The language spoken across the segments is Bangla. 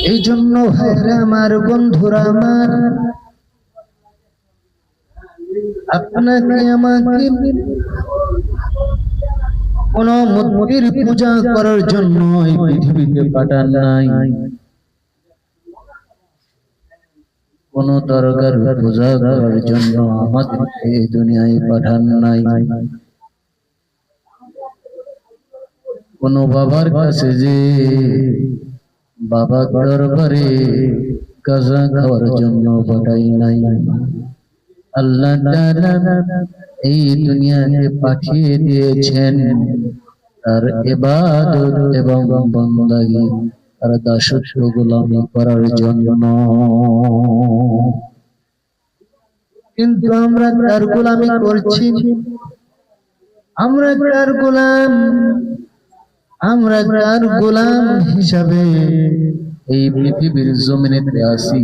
এই জন্য ভাইরা আমার, বন্ধুরা আমার, আপনাকে আমাকে কোন মূর্তির পূজা করার জন্য এই পৃথিবীতে পাঠান নাই, কোন দরগার পূজা করার জন্য আমাদেরকে এই দুনিয়ায় পাঠান নাই, কোন বাবার কাছে যে বাবা দরবারে গাজা খাওয়ার জন্য পাঠাই নাই। আল্লাহ তাআলা এই দুনিয়াতে পাঠিয়ে দিয়েছেন তার ইবাদত এবং বন্দেগী আর দাসত্ব গোলামি করার জন্য। কিন্তু আমরা তার গোলামি করছি, আমরা তার গোলাম হিসাবে এই পৃথিবীর জমিনেতে আছি।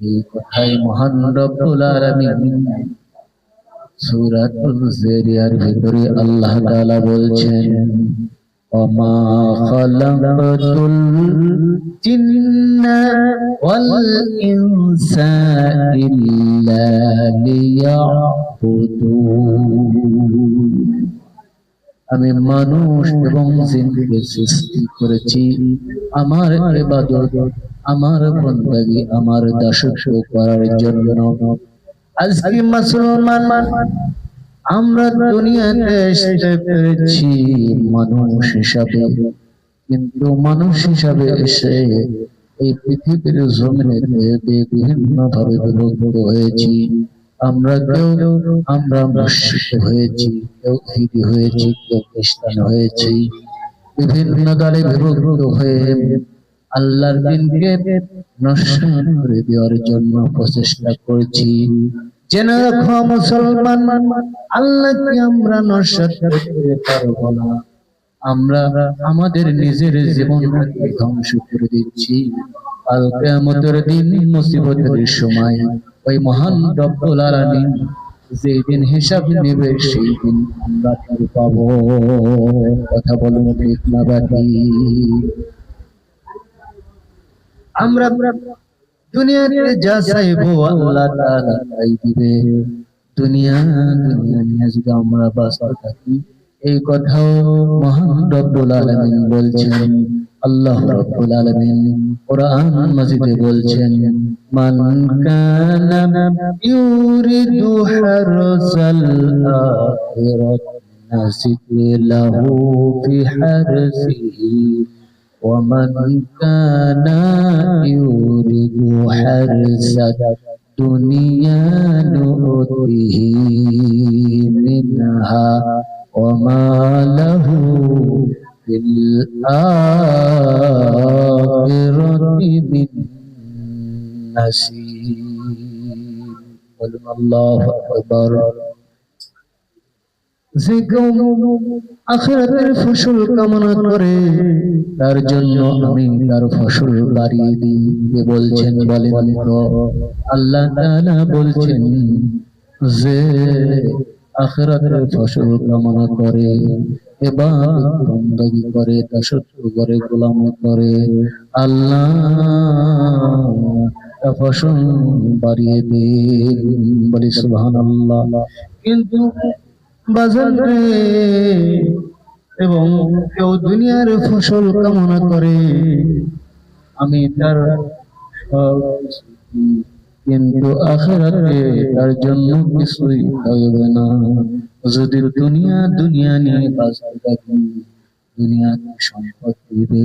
এই কথাই মহান রব্বুল আলামিন সূরাতুল যারিয়ার ভিতরে আল্লাহ তাআলা বলছেন, ওমা খালাকাতুল জিন্না ওয়াল ইনসা ইল্লা লিয়াবুদুন। আমি মানুষ এবং জিনকে সৃষ্টি করেছি আমার ইবাদত, আমার বন্দেগী, আমার দাসত্ব করার জন্য। আজকে মুসলমান আমরা দুনিয়াতে এসে পেরেছি মানুষ হিসাবে, কিন্তু মানুষ হিসাবে এসে এই পৃথিবীর জমিনেতে বিভিন্ন ভাবে বিভক্ত হয়েছি। আমরা মুশরিক হয়েছি, কেউ ইহুদি হয়েছি, কেউ খ্রিস্টান হয়েছি, বিভিন্ন দলে বিভক্ত হয়ে আল্লাহর দ্বীনকে নষ্ট করে দেওয়ার জন্য প্রচেষ্টা করছি। জেনে রাখো মুসলমান, আল্লাহকে আমরা নষ্ট করতে পারবো না। আমরা আমাদের নিজের জীবনকে ধ্বংস করে দিচ্ছি। কাল কিয়ামতের দিন, মুসিবতের সময় ওই মহান রব্বুল আলামিন যেদিন হিসাব নেবে সেই দিন আমরা টের পাবো। কথা বলুন ঠিক না বাকি? আমরা দুনিয়াতে যা চাইবো আল্লাহ তাআলা তাই দিবে। দুনিয়া নিয়ে যদি আমরা বাঁচতে থাকি, এই কথাও মহান রব্বুল আলামিন বলছেন। আল্লাহ রব্বুল আলামিন কোরআন মাজিদে বলছেন, মান কানা ইউরিদু হারসাল আখিরাতি নাসিব লাহু ফি হারসিহি ওয়া মান কানা ইউরিদু হারসাদ দুনিয়া নুতিহি মিনহা ওয়া মা লাহু ফিল আখিরাতি মিন নাসিব। আল্লাহু আকবার। যে কেউ আখিরাতের ফসল কামনা করে তার জন্য আমি তার ফসল বাড়িয়ে দিই। কে বলছেন বলেন তো? আল্লাহ তাআলা বলছেন, যে আখিরাতের ফসল কামনা করে, ইবাদত বন্দেগী করে, দাসত্ব করে, গোলামি করে, আল্লাহ ফসল বাড়িয়ে দেন। বলি সুবহানাল্লাহ। কিন্তু বাজারে এবং কেউ দুনিয়ার ফসল কামনা করে, আমি তার কিন্তু আখিরাতে তার জন্য কিছুই থাকবে না। যদি দুনিয়া নিয়ে বাঁচতে থাকি, দুনিয়াতে সম্পদ দিবে,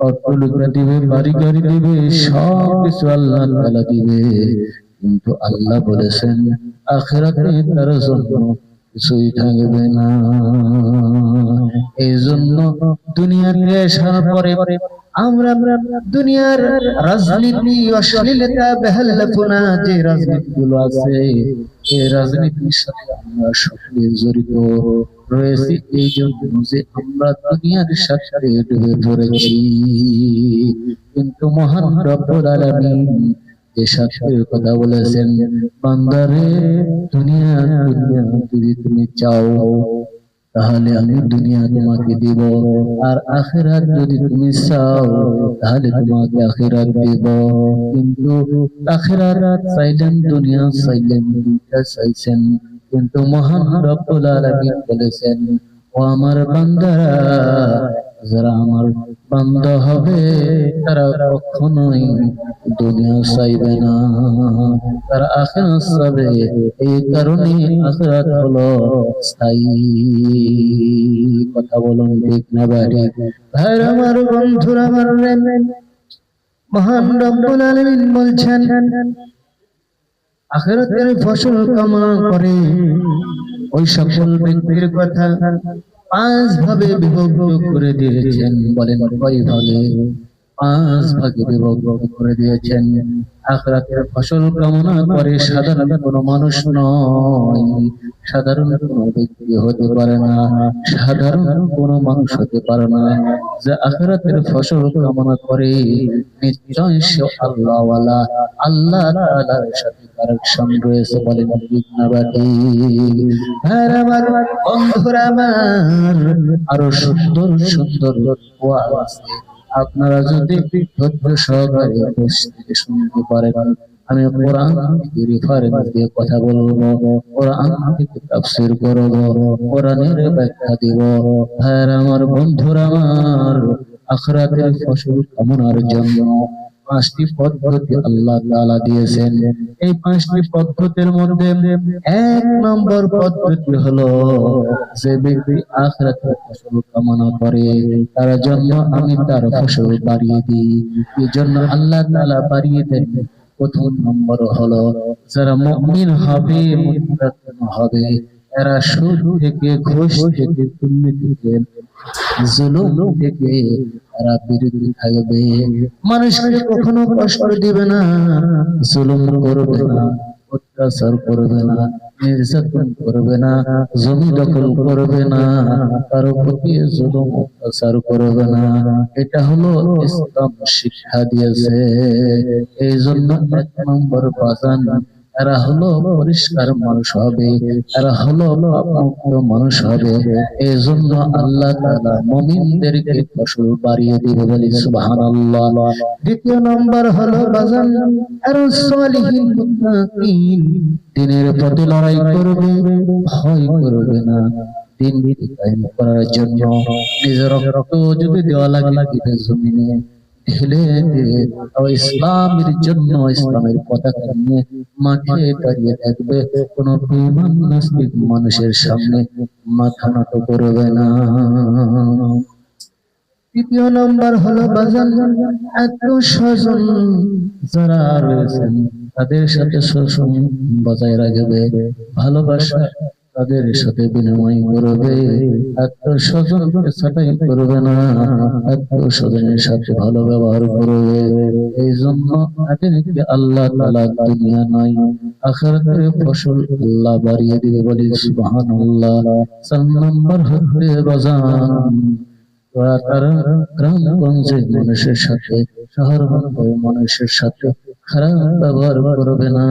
অট্টালিকা দিবে, বাড়ি গাড়ি দিবে, সব কিছু আল্লাহ তাআলা দিবে, কিন্তু আল্লাহ বলেছেন আখিরাতে তার জন্য কিছুই থাকবে না। এই জন্য দুনিয়াতে আসার পরে আমরা দুনিয়ার রাজনীতি, অশ্লীলতা, বেহাল্লাপনা যে রাজনীতিগুলো আছে, এই রাজনীতির সাথে আমরা সকলে জড়িত রয়েছি। এই জন্য যে আমরা দুনিয়ার সাথে ডুবে পড়েছি। কিন্তু মহান রব্বুল আলামিন যে শাস্তির কথা বলেছেন, বান্দারে দুনিয়া যদি তুমি চাও তাহলে আমি দুনিয়া তোমাকে দিব, আর আখিরাত যদি তুমি চাও তাহলে তোমাকে আখিরাত দিব। কিন্তু আখিরাত চাইলেন, দুনিয়া চাইলেন, দুইটা চাইছেন, কিন্তু মহান রব্বুল আলামিন বলেছেন, ও আমার বান্দারা, যারা আমার বান্দা হবে তারা কখনোই দুনিয়া চাইবে না, তারা আখিরাত চাইবে। এই কারণে আখিরাত হলো স্থায়ী। কথা বলুন ঠিক না বাড়ি? ভাইরা আমার, বন্ধুরা আমার, মহান রব্বুল আলামিন বলছেন, আখিরাতের ফসল কামনা করে ওই সকল ব্যক্তির কথা পাঁচ ভাবে বিভক্ত করে দিয়েছেন। বলেন কয় ভাগে? পাঁচ ভাগে বিভক্ত করে দিয়েছেন। আখিরাতের ফসল কামনা করে সাধারণ কোনো মানুষ নয়, সাধারণ কোনো ব্যক্তি হতে পারে না, সাধারণ কোনো মানুষ হতে পারে না। যে আখিরাতের ফসল কামনা করে নিশ্চয় সে আল্লাহওয়ালা, আল্লাহ তাআলার সাথে তার সঙ্গ রয়েছে। বলেন ঠিক না ঠিক? হ্যাঁ আমার বন্ধুরা আমার, আরো সুন্দর সুন্দর ওয়াজ আছে, আপনারা যদি ধৈর্য সহকারে বসে শুনতে পারেন। আমি কোরআন থেকে রেফারেন্স দিয়ে কথা বলবো, কোরআন থেকে তাফসীর করব, কোরআনের ব্যাখ্যা দিব। হ্যাঁ আমার বন্ধুরা আমার, আখিরাতের ফসল কামনার জন্য পাঁচটি পদ্ধতি আল্লাহ তাআলা দিয়েছেন। এই পাঁচটি পদ্ধতির মধ্যে এক নম্বর পদ্ধতি হলো, যে ব্যক্তি আখিরাতের ফসল কামনা করে তার জন্য আমি তার ফসল বাড়িয়ে দিই। এই জন্য আল্লাহ তাআলা বাড়িয়ে দেন। প্রথম নম্বর হলো, যারা মুমিন হবে, মুত্তাকিন হবে, এরা সুদ থেকে, ঘুষ থেকে, দুর্নীতি থেকে, জুলুম থেকে এরা বিরত থাকবে। মানুষকে কখনো কষ্ট দিবে না, জুলুম করবে না, অত্যাচার করবে না, নির্যাতন করবে না, জমি দখল করবে না, কারো প্রতি জুলুম অত্যাচার করবে না। এটা হলো ইসলাম শিক্ষা দিয়েছে। এই জন্য এক নম্বর বাজান, এরা হলো পরিষ্কার মানুষ হবে, এরা হলো মুক্ত মানুষ হবে। এই জন্য আল্লাহ তাআলা মুমিনদেরকে ফসল বাড়িয়ে দিবে। বলি সুবহানাল্লাহ। দ্বিতীয় নম্বর হলো বাজান, এরা সালিহিন মুত্তাকিন, দিনের প্রতি লড়াই করবে, ভয় করবে না। দিন কায়েম করার জন্য নিজের রক্ত যদি দেওয়া লাগে দিনের জমিনে ঢেলে দিয়ে ইসলামের জন্য, ইসলামের পতাকা নিয়ে মাঠে দাঁড়িয়ে থাকবে। কোন বেঈমান নাস্তিক মানুষের সামনে মাথা নত করবে না। তৃতীয় নম্বর হলো বাজান, আত্মীয়-স্বজন যারা রয়েছেন তাদের সাথে শোষণ বজায় রাখবে, ভালোবাসা তাদের সাথে বিনিময় করবে, আত্মীয়-স্বজনকে ছাঁটাই করবে না, আত্মীয়-স্বজনের সাথে ভালো ব্যবহার করবে। এই জন্য তাদেরকে আল্লাহ তাআলা দুনিয়া নয় আখিরাতের ফসল আল্লাহ বাড়িয়ে দিবে। বলি সুবহানাল্লাহ। ৪ নম্বর হচ্ছে বাজান, তারা গ্রামগঞ্জের মানুষের সাথে, শহর বন্দরের মানুষের সাথে খারাপ ব্যবহার করবে না,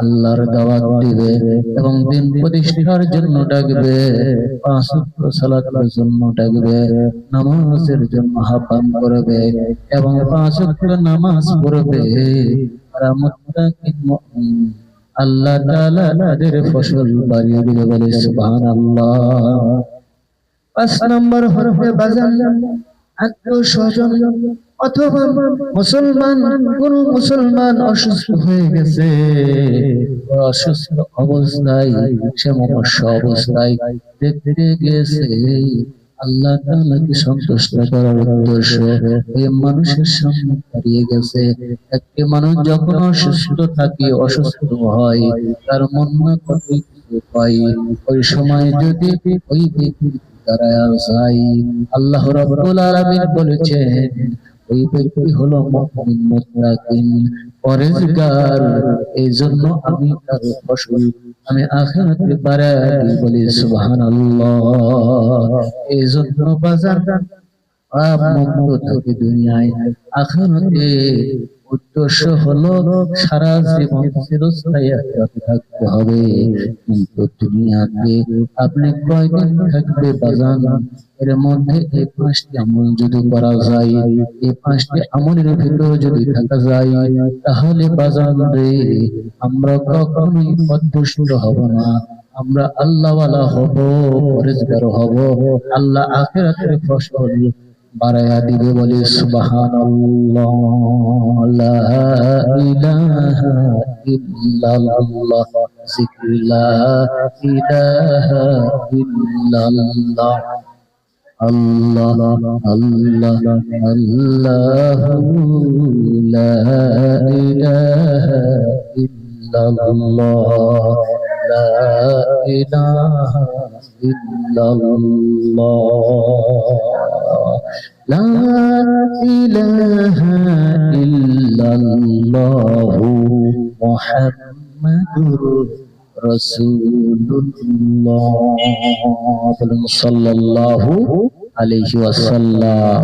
আল্লাহর দাওয়াত দিবে এবং দিন প্রতিষ্ঠার জন্য ডাকবে, ৫ ওয়াক্ত সালাতের জন্য ডাকবে, নামাজের জন্য আহ্বান করবে এবং ৫ ওয়াক্ত নামাজ পড়বে। তারা মুত্তাকিন মুমিন, আল্লাহ তাআলা তাদের ফসল বাড়িয়ে দিবে। বলে সুবহানাল্লাহ। ৫ নম্বর হচ্ছে বাজান, আত্মীয়-স্বজন অথবা মুসলমান, কোন মুসলমান অসুস্থ হয়ে গেছে, অসুস্থ অবস্থায়, সে মুমূর্ষ অবস্থায় দেখতে গেছে, আল্লাহ তাআলাকে সন্তুষ্ট করার উদ্দেশ্য এই মানুষের সামনে দাঁড়িয়ে গেছে। একটি মানুষ যখন অসুস্থ থাকে, অসুস্থ হয়, তার মন না কতই কিছু পায়, ওই সময় যদি ওই ব্যক্তি দাঁড়ায় যায়, আল্লাহ রাব্বুল আলামিন বলেছেন ওই ব্যক্তি হলো মুমিন, মুত্তাকিন, পরেজগার। এই জন্য আমি তার ফসল আমি আখিরাতে বাড়াই দিই। বলি সুবহানাল্লাহ। এই জন্য বাজার পাপ মুক্ত থাকে দুনিয়ায়, আখিরাতে উদ্দেশ্য হলো সারা জীবন চিরস্থায়ী আখিরাতে থাকতে হবে। কিন্তু দুনিয়াতে আপনি কয়দিন থাকবে বাজান? এর মধ্যে এই 5টি আমল যদি করা যায়, এই 5টি আমলের ভিতরে যদি থাকা যায়, তাহলে বাজান রে আমরা কখনোই পথভ্রষ্ট হব না। আমরা আল্লাহওয়ালা হব, পরেজগার হব। আল্লাহ আখিরাতের ফসল বাড়ায়া দিবে। বলে সুবহানাল্লাহ। লা ইলাহা ইল্লাল্লাহ, জিক্র লা ইলাহা ইল্লাল্লাহ। আল্লাহ আল্লাহ আল্লাহু লা ইলাহা ইল্লাল্লাহ, লা ইলাহা ইল্লাল্লাহ, লা ইলাহা ইল্লাল্লাহু মুহাম্মাদুর রাসূলুল্লাহ। বলুন সাল্লাল্লাহু আলাইহি ওয়াসাল্লাম।